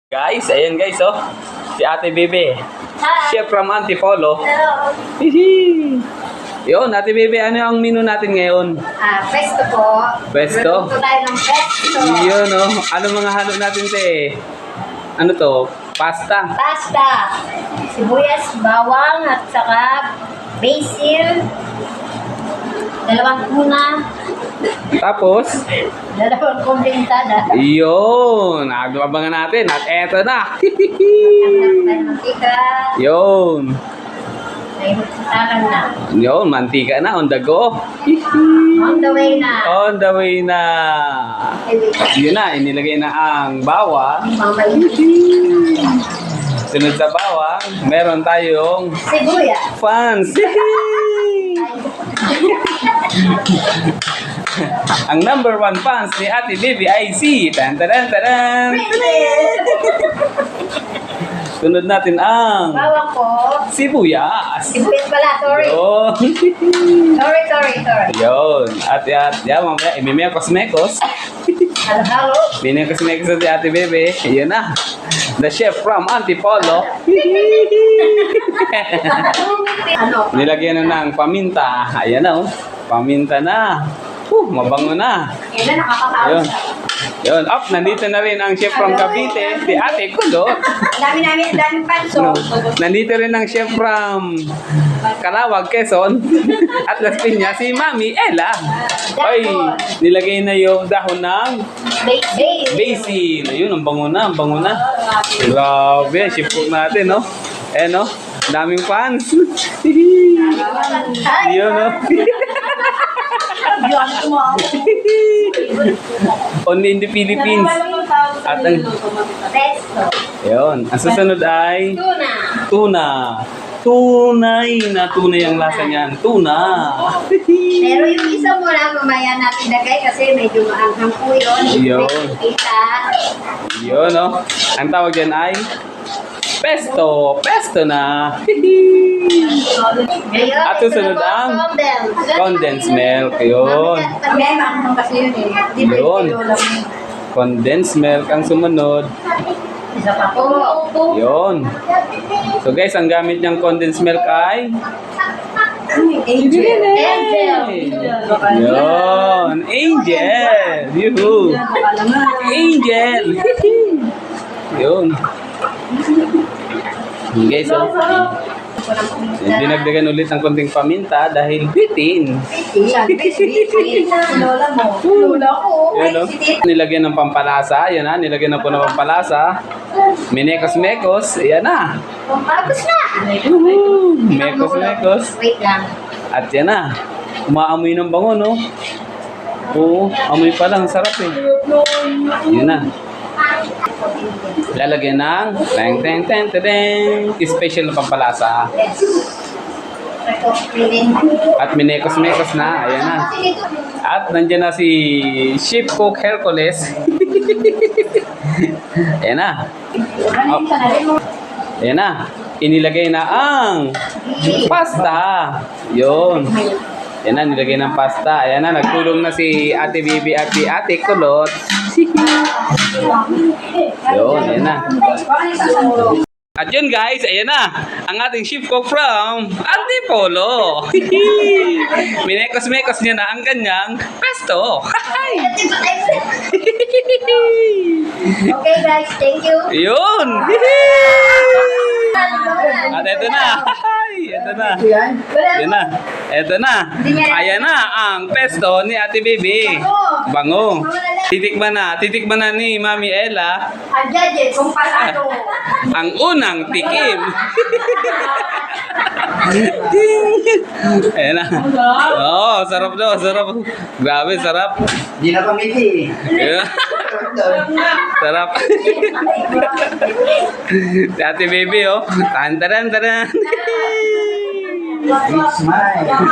Guys, ayan guys, oh. Si Ate Bebe. Hi. Chef from Antipolo. Hello. Hihi. Yun, Ate Bebe, ano ang menu natin ngayon? Pesto po. Pesto? Luto tayo ng pesto. Yun, oh. Ano mga halo natin, te? Ano to? Pasta. Pasta. Sibuyas, bawang, at saka basil. Dalawang tuna. Tapos, Dalawang kumbintada. yun. Abangan natin. At eto na. Tayo mantika. Yun. Ay, talang na. Yun, mantika na. On the go. On the way na. On the way na. Yun na, inilagay na ang bawang. Mamay. Sunod sa bawang, meron tayong Sibuyas. fans. Ang number one fans ni Ate Baby ay si Tan-taran-taran. Sunod natin ang Bawang po. sibuyas. Sibuyas pala, sorry. Yun. Sorry. Yun. At yan, mamaya, imimekos-mekos. Halo-halo. Binekos-mekos si Ate Baby. Yun na. The chef from Antipolo. Ano? Nilagyan na ng paminta. Ayan na, oh. Paminta na. Mabango na. Yan na, nakakatawa Yun. siya. Yun. Up, nandito na rin ang chef from Cavite, si Ate Kulo. Daming panso. Nandito rin ang chef from Calawag, Quezon. At Las Piñas, si Mami Ella. Ay, nilagay na yung dahon ng basil. Ayun, ang bango na, ang bango na. Grabe, chef cook natin, no? Eh, no? Daming fans. Yun, no? Only in the Philippines. At ang, Pesto. yun, ang susunod ay Tuna. tuna. Tunay na tunay ang lasa niyan. Tuna. Pero yung isa muna, mamaya natin lagay kasi medyo maanghang po yun. Yun. Kita. Yun, no? Ang tawag dyan ay pesto. Pesto na. Ngayon, At ito susunod na po, ang condensed. condensed milk. Yun. May maanghang kasi yun eh. Di ba Yun. ito lang? Condensed milk ang sumunod. Isa pa po. Yun. So guys, ang gamit niyang condensed milk ay Angel. yun. Angel. Yuhu. Angel. Yun. Guys, so, dinagdagan ulit ng konting paminta dahil bitin. Lola mo. Lola ko. Yun, no? Nilagyan ng pampalasa. Yan na, nilagyan na po ng pampalasa. Minekos-mekos. Yan na. Tapos na. Mekos-mekos. Wait lang. At yan na. Umaamoy ng bango, no? Oo, amoy pa lang. Sarap eh. Yun na. Lalagyan ng teng special na pampalasa. Yes. Ito, clean. At minekos-mekos na. Ayan na. At nandiyan na si Chef Cook Hercules. Ayan na. Ayan na. Inilagay na ang pasta. Yun. Ayan na, nilagay ng pasta. Ayan na, nagtulong na si Ate Bibi at si Ate Kulot. Yun, ayan na. At yun guys, ayan na. Ang ating chef cook from Antipolo. Minekos-mekos niya na ang kanyang pesto. Okay guys, thank you. Yun. At ito na. Ito na. Yan na. Ito na. Ayan na ang pesto ni Ate Bibi. Bango. Titikman na ni Mami Ella Ang judges, kung pasado. ang unang tikim. Ayan na. Oo, sarap daw, sarap. Grabe, sarap. Di na pamiti. Ayan. Sarap. Si Ate Baby, oh. Tan-taran-taran. Smile.